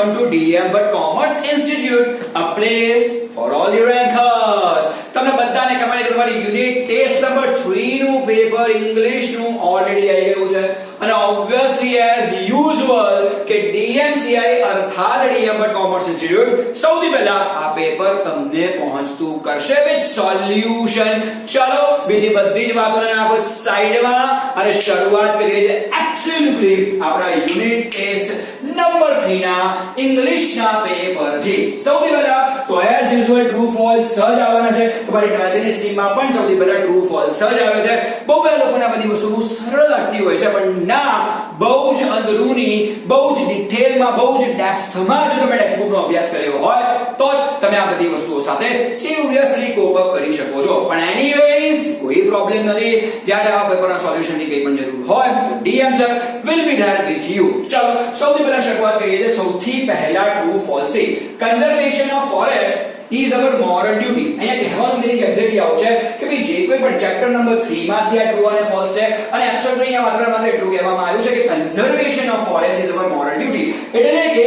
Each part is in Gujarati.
welcome to DM Bhatt Commerce Institute, a place for all your anchors. તમને બધાને ખબર છે કે તમારી યુનિટ ટેસ્ટ નંબર 3 નું પેપર ઇંગ્લિશ નું ઓલરેડી આવી ગયું છે અને ઓબ્વિયસલી એઝ યુઝ્યુઅલ કે DMCI અર્થાત DM Bhatt Commerce Institute સૌથી પહેલા આ પેપર તમને પહોંચતું કરશે વિથ સોલ્યુશન. ચલો બીજી બધી જ વાતોને નાખો સાઈડમાં અને શરૂઆત કરીએ છીએ એબ્સોલ્યુટલી આપણા યુનિટ ટેસ્ટ નંબર 3 ના ઇંગ્લિશના પેપરથી. સૌથી પહેલા તો એઝ યુઝ્યુઅલ ટ્રુ ફોલ્સ સજ આવવાના છે. તમારી 12th ની સ્ટ્રીમમાં પણ સૌથી પહેલા ટ્રુ ફોલ્સ સજ આવે છે. બહુ બધા લોકોને આ બધી વસ્તુ બહુ સરળ લાગતી હોય છે પણ ના, બહુ જ અંદરૂની, બહુ જ ડિટેલમાં, બહુ જ ડેપ્થમાં જો તમે ટેક્સ્ટબુકનો અભ્યાસ કર્યો હોય તો જ તમે આ બધી વસ્તુઓ સાથે સિરિયસલી કોપ અપ કરી શકો છો. પણ એનીવેઝ કોઈ પ્રોબ્લેમ નથી. જ્યારે આ પેપરના સોલ્યુશનની કંઈ પણ જરૂર હોય તો DM sir will be there with you. ચલો સૌથી પહેલા શરૂઆત કરીએ છીએ સૌથી પહેલા ટ્રુ ફોલ્સ થી. Conservation of forest is our moral duty. અહીંયા કહેવાનું મીનિંગ એક્ઝેક્ટલી આવું છે કે ભાઈ જે કોઈ પણ ચેપ્ટર નંબર 3 માંથી આ ટ્રુ અને ફોલ્સ છે અને એબ્સોલ્યુટલી અહીંયા માત્ર એટલું કહેવામાં આવ્યું છે કે conservation of forest is our moral duty. એટલે કે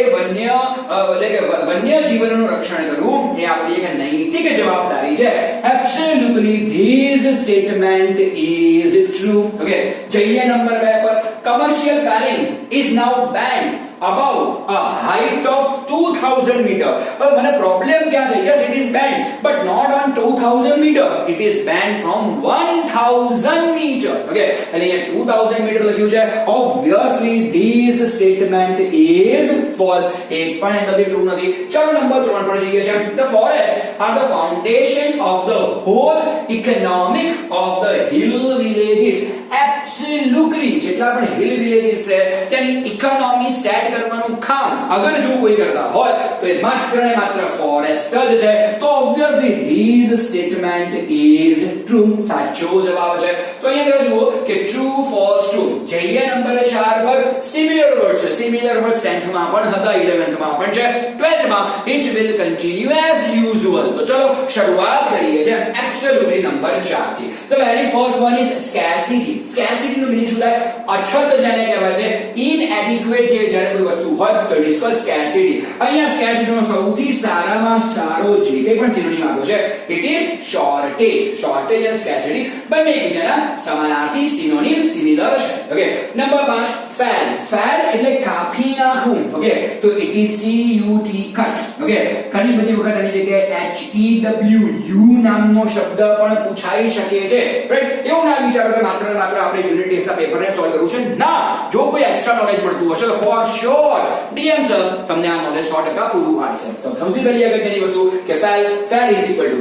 વન્ય જીવનનું રક્ષણ કરવું એ આપણી એક નૈતિક જવાબદારી છે. Absolutely this statement is true. Okay, જઈએ નંબર 2 પર. Commercial Fehling is now band above a height of 2000 meter. But મને પ્રોબ્લેમ ક્યાં છે? Yes, it is banned, but not on 2000 meter. It is banned from 1000 meter. Okay, એટલે અહીંયા 2000 meter લખ્યું છે. Obviously this statement is false. એક પણ એનાથી ટ્રુ નથી. ચલો નંબર 3 પર જઈએ છીએ. The forests are the foundation of the whole economic of the hill villages. Absolutely જેટલા પણ hill villages છે તેની ઇકોનોમી સેટ કરવાનું કામ અગર જો કોઈ કરતા હોય તો એ માત્ર ને માત્ર ફોરેસ્ટ જ છે. તો obviously this statement is true. સાચો જવાબ છે. તો અહીંયા જુઓ કે ટ્રુ ફોલ્સ ટ્રુ. જઈએ નંબર 4 પર. સિમિલર વર્ડ્સ છે. સિમિલર વર્ડ્સ 10th માં પણ હતા, 11th માં પણ છે, 12th માં it will continue as usual. તો ચલો શરૂઆત કરીએ છીએ એબ્સોલ્યુટલી નંબર 4 થી. The very first one is scarcity. Scarcity નું મીનિંગ શું થાય? અછત જેને કહેવાય છે. inadequate જે જ્યારે કોઈ વસ્તુ હોય તો ઇટ ઇઝ કોલ્ડ scarcity. અહીંયા scarcity નો સૌથી સારામાં સારો જે કંઈ પણ સિનોનિમ આપ્યો છે ઇટ ઇઝ shortage. Shortage અને scarcity બંને એકબીજાના સમાનાર્થી સિનોનિમ સિમિલર છે. Okay, number 5 fail. Fail એટલે કાપી નાખવું. ઓકે, તો it is CUT cut. Okay, ઘણી બધી વખત આની જગ્યાએ HEWU નામનો શબ્દ પણ પૂછાઈ શકે છે. રાઈટ, એવું ના વિચારો કે માત્ર આપણે યુનિટ ટેસ્ટના પેપરને સોલ્વ કરવું છે. ના, જો કોઈ એક્સ્ટ્રા નોલેજ મળતું હશે તો ફોર શ્યોર DM સર તમને આ નોલેજ 100% પૂરું પાડશે. તો સૌથી પહેલી અગત્યની વસ્તુ કે fail is equal to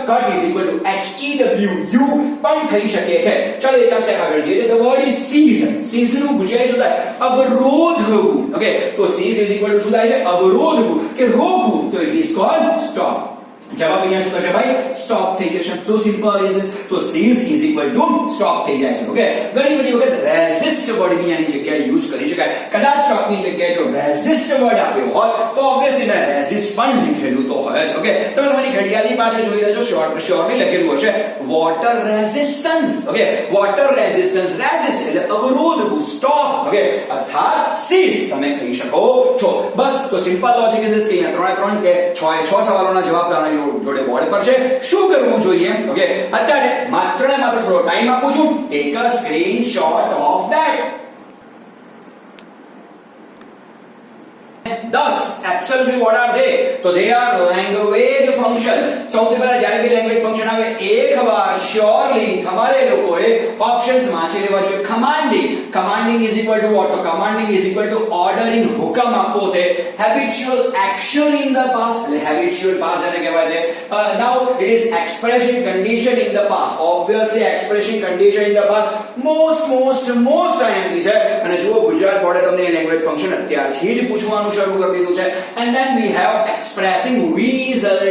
cut is equal to HEWU પણ થઈ શકે છે. ચલો એક સ્ટેપ આગળ જઈએ. The word is seize. Seize નું ગુજરાતી શું થાય? અવરોધવું. ઓકે, તો seize is equal to શું થાય છે? અવરોધવું કે રોકવું. તો it is called stop. જવાબ અહીંયા શું થશે ભાઈ? સ્ટોપ થઈ જશે. So simple is this. તો C's is equal to stop થઈ જાય છે. ઓકે, ઘણી બધી વખત રેઝિસ્ટ વર્ડ ની આની જગ્યાએ યુઝ કરી શકાય. કદાચ સ્ટોપ ની જગ્યાએ જો રેઝિસ્ટ વર્ડ આપ્યો હોય તો ઓબ્વિયસલી મેં રેઝિસ્ટ પણ લીધેલું તો હોય જ. ઓકે, તમે તમારી ઘડિયાળની પાછળ જોઈ લેજો, શ્યોરલી લખેલું હશે water resistance. Okay, water resistance, resist એટલે અવરોધવું, સ્ટોપ. ઓકે, અર્થાત સીઝ તમે કહી શકો છો. બસ, તો સિમ્પલ લોજિક ઇઝ કે અહીંયા 3 કે 6 સવાલોના જવાબ તમારા જોડે બોર્ડ પર છે. શું કરવું જોઈએ? ઓકે, અત્યારે માત્ર ને માત્ર થોડો ટાઈમ આપું છું. Take a screenshot of that. 10 absolutely what are they? તો they are language function. સૌથી પહેલા જ્યારે બી લેંગ્વેજ ફંક્શન આવે એકવાર શ્યોરલી તમારે લોકોએ ઓપ્શન્સ વાંચી લેવા જોઈએ. commanding is equal to what? તો commanding is equal to ordering, હુકમ આપવો તે. habitual action in the past એટલે habitual past એને કહેવાય છે. now it is expression condition in the past. obviously expression condition in the past most IMP છે. અને જુઓ ગુજરાત બોર્ડે તમને લેંગ્વેજ ફંક્શન અત્યારથી જ પૂછવાનું શરૂ કરી દીધું છે. and then we have expressing result.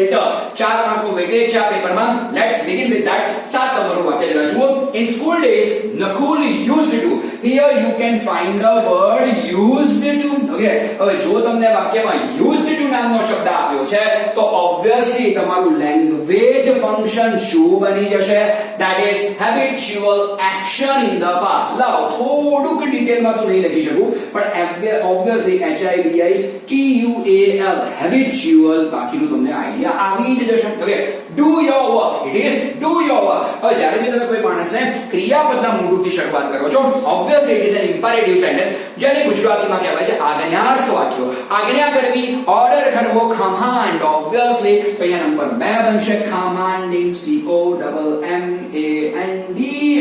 4 માર્કનું weightage છે આ પેપરમાં. let's begin with that. 7 નંબરનું વાક્ય જરા જુઓ. in school days Nakul used to here you can find the word used to. Okay, હવે જો તમને વાક્યમાં used to નામનો શબ્દ આપ્યો છે તો obviously તમારું લેંગ્વેજ ફંક્શન શું બની જશે? that is habitual action in the past. લાવ થોડુંક ડિટેલમાં તો નહીં લખી શકું પણ obviously HIBITUAL habitual બાકીનું તમને આઈડિયા આવી જ જશે. Okay, do your work. It is do your work. હવે જ્યારે બી તમે કોઈ માણસને ક્રિયાપદના મૂળથી શરૂઆત કરો છો obviously it is an imperative sentence જેને ગુજરાતીમાં કહેવાય છે આજ્ઞાર્થ વાક્યો. આજ્ઞા કરવી, ઓર્ડર કરવો, command. obviously તો અહીંયા નંબર 2 બનશે commanding.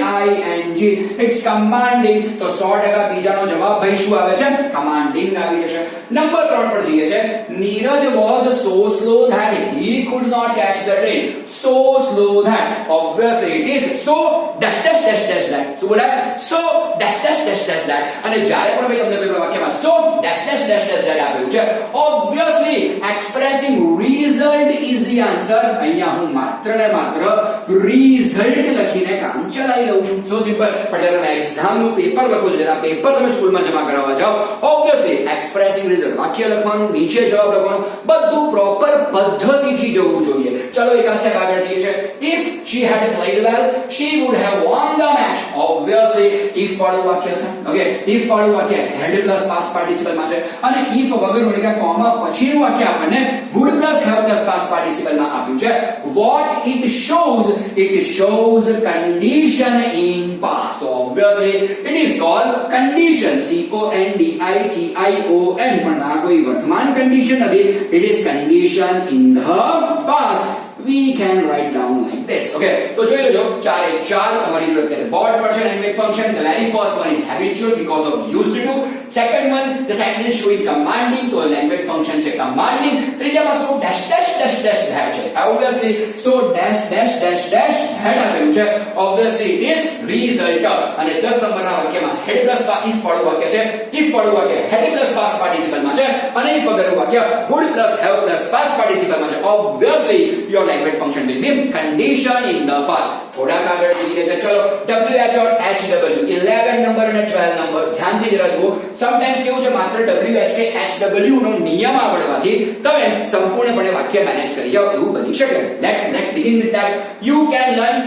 COMMANDING. it's commanding. તો 100% બીજાનો જવાબ ભાઈ શું આવે છે? commanding આવી જશે. નંબર 3 પર જઈએ છે. Neeraj was so slow that he could not catch the train. so slow that obviously it is so dash dash dash dash that. શું બોલાય? so dash dash dash dash that. અને જ્યારે પણ ભાઈ તમને કોઈ વાક્યમાં so dash dash dash dash that આપેલું છે obviously expressing result is the answer. અહીંયા હું માત્ર ને માત્ર result લખીને કામ ચલાવી લઉં છું. સો સિમ્પલ. પણ જ્યારે તમે એક્ઝામ નું પેપર લખો છો, જ્યારે પેપર તમે સ્કૂલમાં જમા કરાવવા જાઓ obviously expressing result વાક્ય લખવાનું, નીચે જવાબ લખવાનું, બધું પ્રોપર પદ્ધતિથી જવું જોઈએ. ચલો એક સ્ટેપ આગળ જઈએ છે. if she had played well she would have won the match. obviously if વાળું વાક્ય છે. okay, if વાળું વાક્ય had પ્લસ past participle માં છે અને if વગરનું એટલે કે કોમા પછીનું વાક્ય આપણને would plus have plus past participle માં આપ્યું છે. what it shows condition in past. so obviously it is called condition. CONDITION. પણ આ કોઈ વર્તમાન condition નથી. it is condition in the past. we can write down like this. okay, તો જોઈ લેજો ચારે ચાર તમારી જોડે અત્યારે બોર્ડ પર છે language function. the very first one is habitual because of used to. second one the sentence showing commanding, તો લેંગ્વેજ ફંક્શન છે commanding. ત્રીજામાં so dash dash dash dash that છે obviously so dash dash dash dash that આપેલું છે obviously it is result. અને 10 નંબરના વાક્યમાં head plus if વાળું વાક્ય છે. if વાળું વાક્ય head plus past participle માં છે અને if વગરનું વાક્ય would plus have plus past participle માં છે. obviously your language function will be condition in the past. થોડા આગળ જઈએ છે. ચલો WH or HW 11 નંબર અને 12 નંબર ધ્યાનથી જરા જુઓ. સમટાઈમ્સ કેવું છે માત્ર WH કે HW નો નિયમ આવડવાથી તમે સંપૂર્ણપણે વાક્ય મેનેજ કરી જાઓ એવું બની શકે. let's begin with that. you can learn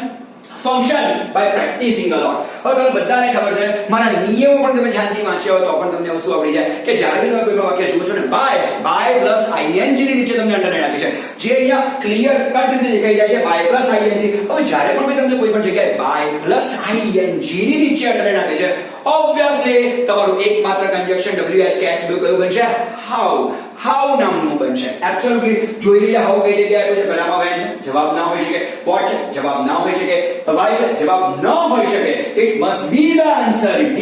function by practicing a lot. હવે તમને બધાને ખબર છે મારા નિયમો પણ તમે ધ્યાનથી વાંચ્યા હોય તો પણ તમને વસ્તુ આવડી જાય કે જ્યારે બી તમે કોઈ વાક્ય જુઓ છો ને by plus ing ની નીચે તમને અંડરલાઈન આપી છે જે અહીંયા ક્લિયર કટ રીતે દેખાઈ જાય છે by plus ing. હવે જ્યારે પણ તમને કોઈ પણ જગ્યાએ by plus ing ની નીચે અંડરલાઈન આપી છે obviously તમારું એકમાત્ર કન્જક્શન WH કે SW કયું બનશે? how નામનું બનશે. એબ્સોલ્યુટલી જોઈ લઈએ how કઈ જગ્યાએ આપ્યું છે. પહેલામાં when છે, જવાબ ના હોઈ શકે. what છે, જવાબ ના હોઈ શકે. why છે, જવાબ ન હોઈ શકે. it must be the answer D.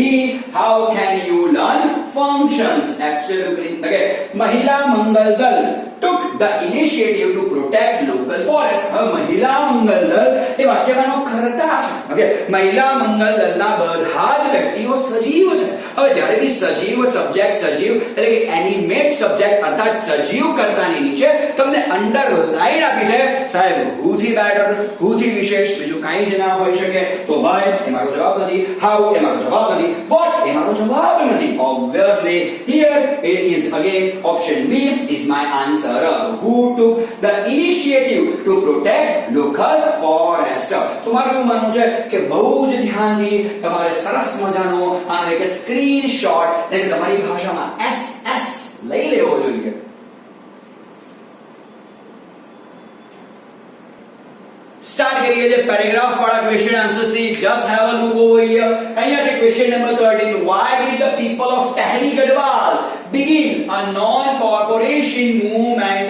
how can you learn functions? absolutely. okay, મહિલા મંગલ દળ took the initiative to protect local forest. હવે મહિલા મંગલ દળ એ વાક્યનો કર્તા છે. ઓકે, મહિલા મંગલ દળના બધા જ વ્યક્તિઓ સજીવ છે. હવે જ્યારે બી સજીવ સબ્જેક્ટ સજીવ એટલે કે એનિમેટ સબ્જેક્ટ અર્થાત સજીવ કર્તાની નીચે તમને અંડરલાઈન આપી છે સાહેબ who થી બેટર, who થી વિશેષ, બીજું કાંઈ જ ના હોઈ શકે. તો why એ મારો જવાબ નથી, how એ મારો જવાબ નથી, what એ મારો જવાબ નથી. obviously here it is again option B is my answer. who took the initiative to protect local forest. તો મારું એવું માનવું છે કે બહુ જ ધ્યાનથી તમારે સરસ મજાનો આને કે સ્ક્રીનશોટ એટલે કે તમારી ભાષામાં SS લઈ લેવો જોઈએ. સ્ટાર્ટ કરીએ છે પેરેગ્રાફ વાળા question answer C. Just have a look over here. અહીંયા છે question number 13. why did the people of Tehri Gadwal begin a non-cooperation movement?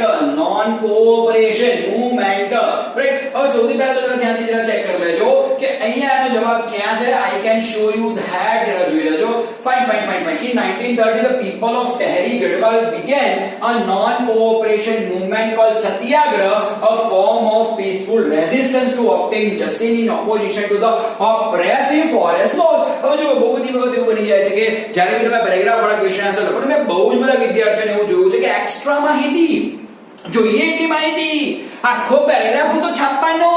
right? હવે સૌથી પહેલા તો જરા ધ્યાનથી જરા ચેક કરી લેજો કે અહીંયા એનો જવાબ ક્યાં છે. I can show you that. જરા જોઈ લેજો. fine. in 1930 the people of Tehri Gadwal began a non-cooperation movement called Satyagrah, a form of peaceful resistance to obtain justice in opposition to the oppressive forest laws. હવે જો બહુ બધી વખત એવું બની જાય છે કે જ્યારે તમે પેરેગ્રાફ વાળા ક્વેશ્ચન આન્સર લખો ને બહુ જ બધા વિદ્યાર્થીઓને એવું જોયું છે કે એક્સ્ટ્રા માહિતી જોઈએ એટલી માહિતી, આખો પેરેગ્રાફ તો છાપવાનો,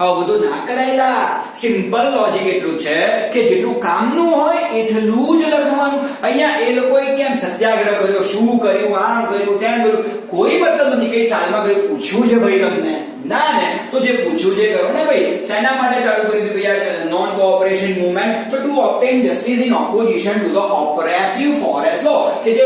આવું બધું ના કરાયેલા. સિમ્પલ લોજિક એટલું છે કે જેટલું કામનું હોય એટલું જ લખવાનું. અહીંયા એ લોકોએ કેમ સત્યાગ્રહ કર્યો, શું કર્યું, આમ કર્યું, તેમ કર્યું, કોઈ મતલબ નથી. કઈ સાલમાં કઈ પૂછ્યું છે ભાઈ તમને? ના ને. તો જે પૂછ્યું છે કરો ને ભાઈ. શેના માટે ચાલુ કરી દીધું યાર? Non cooperation movement. તો to obtain justice in opposition to the oppressive forest law, કે જે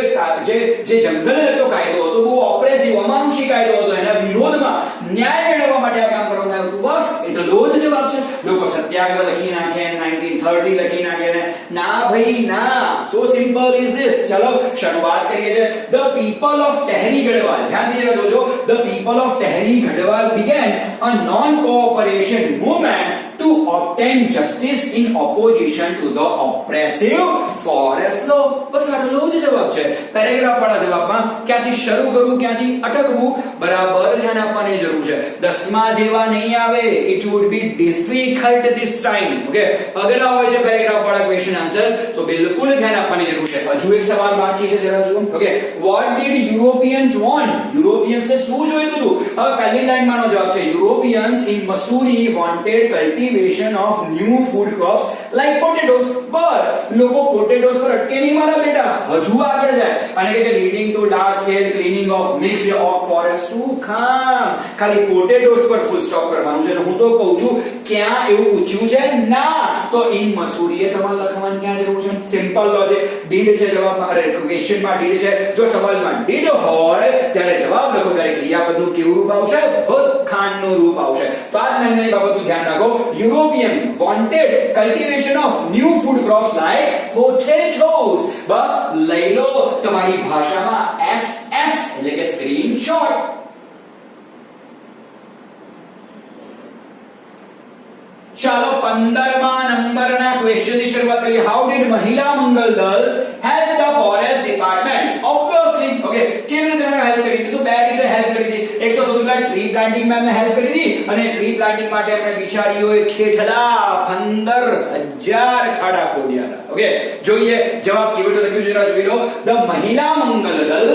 જંગલ હતો કાયદો હતો બહુ ઓપ્રેસિવ, અમાનુષી કાયદો હતો, એના વિરોધમાં ન્યાય મેળવવા માટે આ કામ કરવામાં આવ્યું હતું. બસ એટલો જ જવાબ છે. લોકો સત્યાગ્રહ લખી નાખે, 1930 લખી નાખે ને. ના ભાઈ ના. So simple is this. ચલો શરૂઆત કરીએ છીએ. The people of Tehri Garhwal, ધ્યાનથી જોજો. The people of Tehri Garhwal began a non-cooperation movement to obtain justice in opposition to the oppressive forest law. બસ આટલો જ જવાબ છે. પેરેગ્રાફ વાળા જવાબમાં ક્યાંથી શરૂ કરવું, ક્યાંથી અટકવું, બરાબર ધ્યાન આપવાની જરૂર છે. 10મા જેવા નહીં આવે. It would be difficult this time. Okay, અગલા હોય છે પેરેગ્રાફ વાળા ક્વેશ્ચન આન્સર્સ, તો બિલકુલ ધ્યાન આપવાની જરૂર છે. હજુ એક સવાલ બાકી છે, જરા જુઓ. Okay, what did Europeans want? યુરોપિયન્સે શું જોઈતું હતું? હવે પહેલી લાઈનમાંનો જવાબ છે Europeans in Missouri wanted cultivation of new food crops like potatoes. બસ લોકો પોટેટોસ પર અટકે નહીં મારા બેટા, હજુ આગળ જાય અને કે leading to large scale cleaning of mixed oak forest. શું કામ ખાલી પોટેટોસ પર ફૂલ સ્ટોપ કરવાનું છે? હું તો કહું છું ક્યાં એવું પૂછ્યું છે? ના. તો ઇન મસૂરી એ તમારે લખવાની ક્યાં જરૂર છે? Simple logic. ડીડ છે જવાબમાં, અરે ક્વેશ્ચનમાં ડીડ છે. જો સવાલમાં ડીડ હોય ત્યારે જવાબ લખો, ત્યારે ક્રિયાપદનું કેવું રૂપ આવશે? ભૂતકાળનું રૂપ આવશે. તો આ નાની બાબતનું ધ્યાન રાખો. European wanted cultivation of new food crops like potatoes. બસ લઈ લો તમારી ભાષામાં SS એટલે કે સ્ક્રીનશોટ. ચાલો 15મા નંબરના ક્વેશ્ચન ની શરૂઆત કરીએ. હાઉ ડીડ મહિલા મંગલ દળ help the forest department? Obviously okay, કેવી રીતે એમણે હેલ્પ કરી હતી? તો બે રીતે હેલ્પ કરી હતી. એક તો સૌથી પહેલા ટ્રી પ્લાન્ટિંગ માં એમણે હેલ્પ કરી હતી, અને ટ્રી પ્લાન્ટિંગ માટે એમણે બિચારીઓએ ખેઠલા 15,000 ખાડા ખોદ્યા હતા. ઓકે, જોઈએ જવાબ કેવી રીતે લખ્યું છે, જરા જોઈ લો. ધ મહિલા મંગલ દળ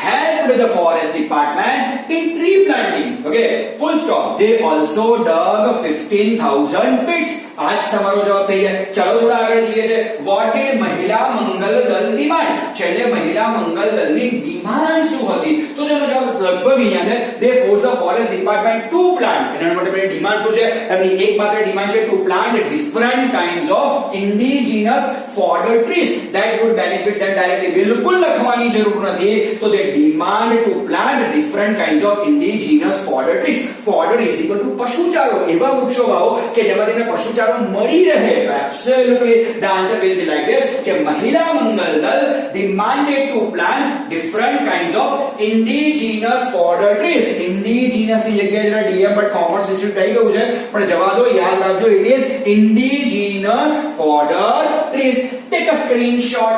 helped the forest department in tree planting. Okay, full stop. They also dug 15,000 pits. आज તમારો જવાબ થઈ જાય. ચાલો થોડા આગળ જઈએ છે. What did મહિલા મંગલ દળ demand? છેલ્લે મહિલા મંગલ દળની ડિમાન્ડ શું હતી? તો તેનો જવાબ લગભગ અહીંયા છે. They forced the forest department to plant. એના માટે એમની ડિમાન્ડ શું છે? એમની એકમાત્ર ડિમાન્ડ છે to plant different kinds of indigenous fodder trees that would benefit them directly. બિલકુલ લખવાની જરૂર નથી. તો they demand to plant different kinds of indigenous fodder trees. Fodder is equal to પશુચારો. એવા વૃક્ષો વાવો કે જેમાંથી પશુચારો મળી રહે. Absolutely the answer will be like this કે મહિલા મંગલ દળ demanded to plant different kinds of indigenous fodder trees. indigenous ની જગ્યાએ જરા ડીએમ બટ કોમર્સ ઇન્સ્ટિટ્યૂટ આવી ગયું છે, પણ જવા દો, યાદ રાખજો. it is indigenous fodder trees. take a screenshot.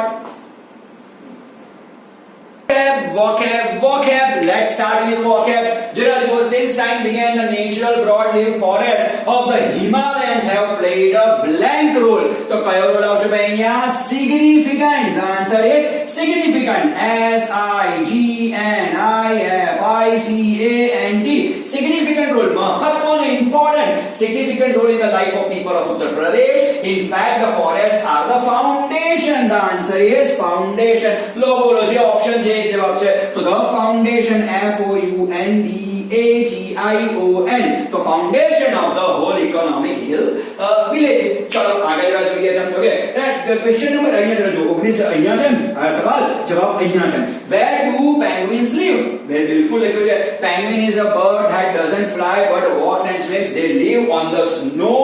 vocab. Let's start with vocab. Since time began, the natural broadleaf forests of the Himalayas have played a blank role. તો કયો રોલ આવશે ભાઈ અહીંયા? significant. The answer is significant. SIGNIFICANT. significant role, મહત્વનું, important, significant role in the life of people of Uttar Pradesh. In fact, the forests are the foundation. The answer is foundation. લો બોલો જે ઓપ્શન છે એ જવાબ છે. તો the foundation, FOUNDATION, તો foundation of the whole economic hill villages. ચલો આગળ જોઈએ છે. ઓકે, ક્વેશ્ચન નંબર અહીંયા જરા જો 19 અહીંયા છે. આ સવાલ જવાબ અહીંયા છે. where do penguins live? વેલ બિલકુલ લખ્યું છે. penguin is a bird that doesn't fly but walks and swims. They live on the snow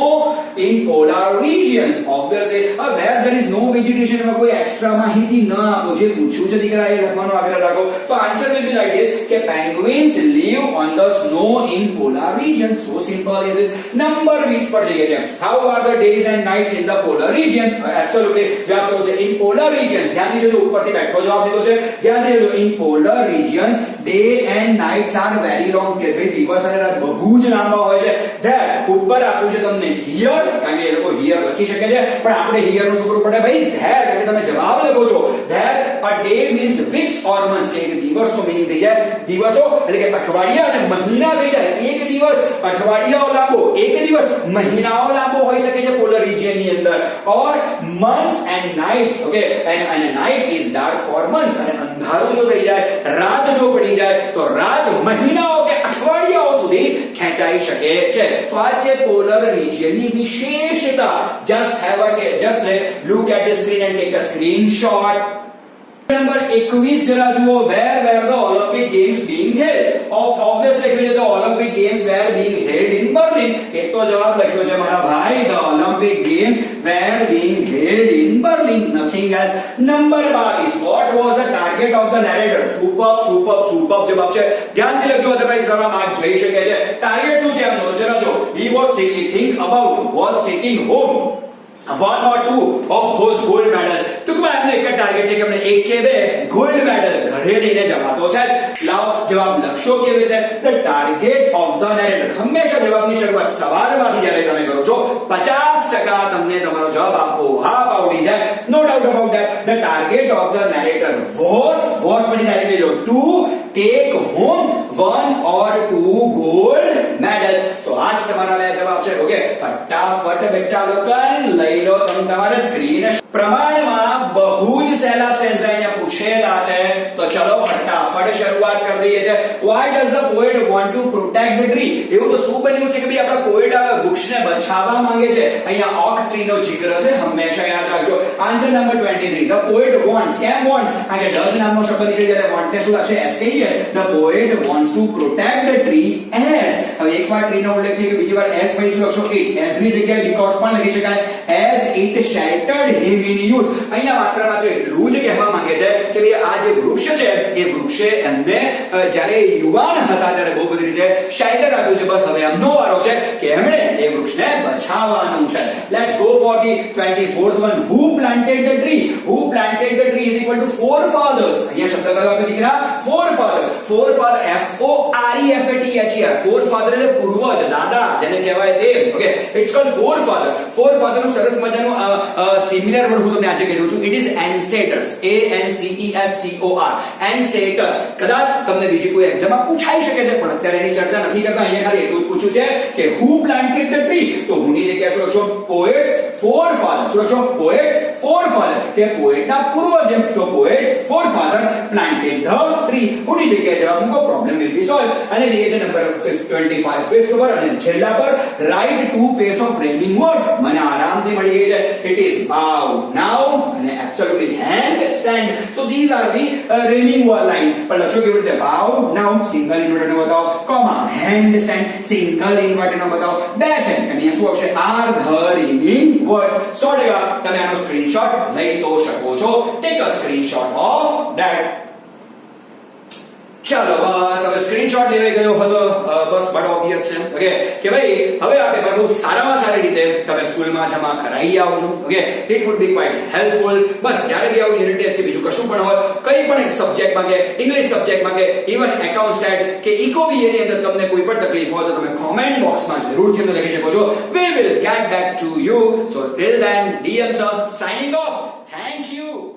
in polar regions. Obviously where there is no vegetation, એમાં કોઈ એક્સ્ટ્રા માહિતી ન આપો. જે પૂછ્યું છે દીકરા એ લખવાનો આગળ રાખો. તો answer will be like this કે penguins live on the snow in polar regions. So simple is this. Number 20 પર જઈએ છે. how are the days and nights in the polar regions? Absolutely જવાબ આવશે in polar regions. ધ્યાનથી જોજો, ઉપરથી બેઠો જવાબ દીધો છે. ધ્યાનથી જોજો. in polar regions day and nights are very long કે ભાઈ દિવસ અને રાત બહુ જ લાંબા હોય છે. ધેટ ઉપર આપ્યું છે તમને હિયર, કારણ કે એ લોકો હિયર લખી શકે છે, પણ આપણે હિયર નું શું કરવું પડે ભાઈ? ધેટ, કારણ કે તમે જવાબ લખો છો. That a day means weeks or months. એક દિવસનો મીનિંગ થઈ જાય દિવસો એટલે કે અઠવાડિયા, અને મહિના થઈ જાય એક દિવસ. અઠવાડિયાઓ લાંબો, એક દિવસ મહિનાઓ લાંબો હોઈ શકે છે પોલર રિજિયન ની અંદર. ઓર months and nights, okay, and night is dark for months. અને અંધારું જો થઈ જાય, રાત જો પડી જાય, તો રાત મહિનાઓ કે અઠવાડિયાઓ સુધી ખેંચાઈ શકે છે. તો આ છે પોલર રિજિયન ની વિશેષતા. just look at the screen and take a screenshot. Number 21 જરા જુઓ. where were the Olympic games being held? obviously the Olympic games were being held in Berlin. એક તો જવાબ લખ્યો છે મારા ભાઈ, the Olympic games were being held in Berlin, nothing else. Number 22, what was the target of the narrator? superb જવાબ છે. ધ્યાનથી લખજો, અધરવાઇઝ તમારા માર્ક જઈ શકે છે. ટાર્ગેટ શું છે એમનો? જરા જો. he was taking home one or two of those gold medals. ટૂંકમાં એમને એક જ ટાર્ગેટ છે કે એમને એક કે બે ગોલ્ડ મેડલ ઘરે લઈને જવાતો છે. લાવ જવાબ લખશો કેવી રીતે? The target of the narrator. હંમેશા જવાબની શરૂઆત સવાલમાંથી જ્યારે તમે કરો છો 50% તમને તમારો જવાબ આપો આવડી જાય. No doubt about that. The target of the narrator was પછી directly low to take home one or two gold medals. તો આ જ તમારા બે જવાબ છે. ઓકે, ફટાફટ બેટા લોકોન લઈ લો તમે તમારે સ્ક્રીન. પ્રમાણમાં બહુ જ સહેલા સ્ટેન્ઝા અહીંયા પૂછેલા છે, તો ચલો ફટાફટ શરૂઆત કરી દઈએ છે. why does the poet want to protect the tree? એવું તો શું બન્યું છે કે ભાઈ આપણા પોએટ વૃક્ષને બચાવવા માંગે છે. અહીંયા ઓક ટ્રી નો જિક્ર છે, હંમેશા યાદ રાખજો. Answer number 23, the poet wants. કેમ wants? કારણ કે does નામનો શબ્દ નીકળી જાય want ને શું લાગશે? s કે yes. the poet wants to protect the tree as. હવે એકવાર ટ્રી નો ઉલ્લેખ થયો, બીજી વાર as પછી શું લખશો? it. as ની જગ્યાએ because પણ લખી શકાય. as it sheltered him in youth. અહીંયા માત્ર એટલું જ કહેવા માંગે છે કે ભાઈ આ જે વૃક્ષ છે એ વૃક્ષે એમને જ્યારે યુવાન હતા ત્યારે બહુ બધી રીતે શેલ્ટર આપ્યું છે. બસ હવે એમનો વારો છે કે એમણે એ વૃક્ષને બચાવવાનું છે. Let's go for the 24th one. who planted the tree? who planted the tree is equal to forefathers. અહીંયા શબ્દ કયો આપ્યો દીકરા? forefather. forefather forefather forefather એટલે પૂર્વજ, દાદા જેને કહેવાય તે. Okay, it's called forefather. forefather નું સરસ મજાનું સિમિલર વર્ડ હું તમને આજે કહી દઉં છું. It is ancestors. ancestor. ancestor. કદાચ તમને બીજી કોઈ એક્ઝામમાં પૂછાઈ શકે છે, પણ અત્યારે એની ચર્ચા નથી કરતા. અહીંયા ખાલી એટલું જ પૂછ્યું છે કે who planted the tree. તો who ની જગ્યાએ શું લખશો? poets forefather. શું લખશો? poets forefather કે પોએટના પૂર્વજ. તો poets forefather planted the tree. who ની જગ્યાએ જવાબ મૂકો, પ્રોબ્લેમ વિલ બી સોલ્વ. અને લઈએ છે નંબર 25 ફિફ્થ પર અને છેલ્લા પર. Write two pairs of rhyming words. મને આરામથી મળી ગઈ છે. ઇટ ઇઝ bow, now અને absolutely hand, stand. so these are the rhyming lines. પણ લખશો કેવી રીતે? bow, now સિંગલ ઇન્વર્ટેડ નો બતાવો, comma hand, stand single inverted નો બતાવો, dash and અહીંયા શું આવશે? are the rhyming words. 100% તમે આનો સ્ક્રીનશોટ લઈ તો શકો છો. Take a screenshot of that. ચાલો બસ હવે સ્ક્રીનશોટ લેવાઈ ગયો હતો. બસ બટ ઓબ્વિયસ છે ઓકે કે ભાઈ હવે આ પેપર બહુ સારામાં સારી રીતે તમે સ્કૂલમાં જમા કરાવી આવજો. Okay, it would be quite helpful. બસ જ્યારે બી આવું યુનિટ ટેસ્ટ કે બીજું કશું પણ હોય, કંઈ પણ એક સબ્જેક્ટમાં કે ઇંગ્લિશ સબ્જેક્ટમાં કે ઇવન એકાઉન્ટ સ્ટેટ કે ઇકો બી એની અંદર તમને કોઈ પણ તકલીફ હોય તો તમે કોમેન્ટ બોક્સમાં જરૂરથી મને લખી શકો છો. we will get back to you. so till then DM sir signing off. thank you.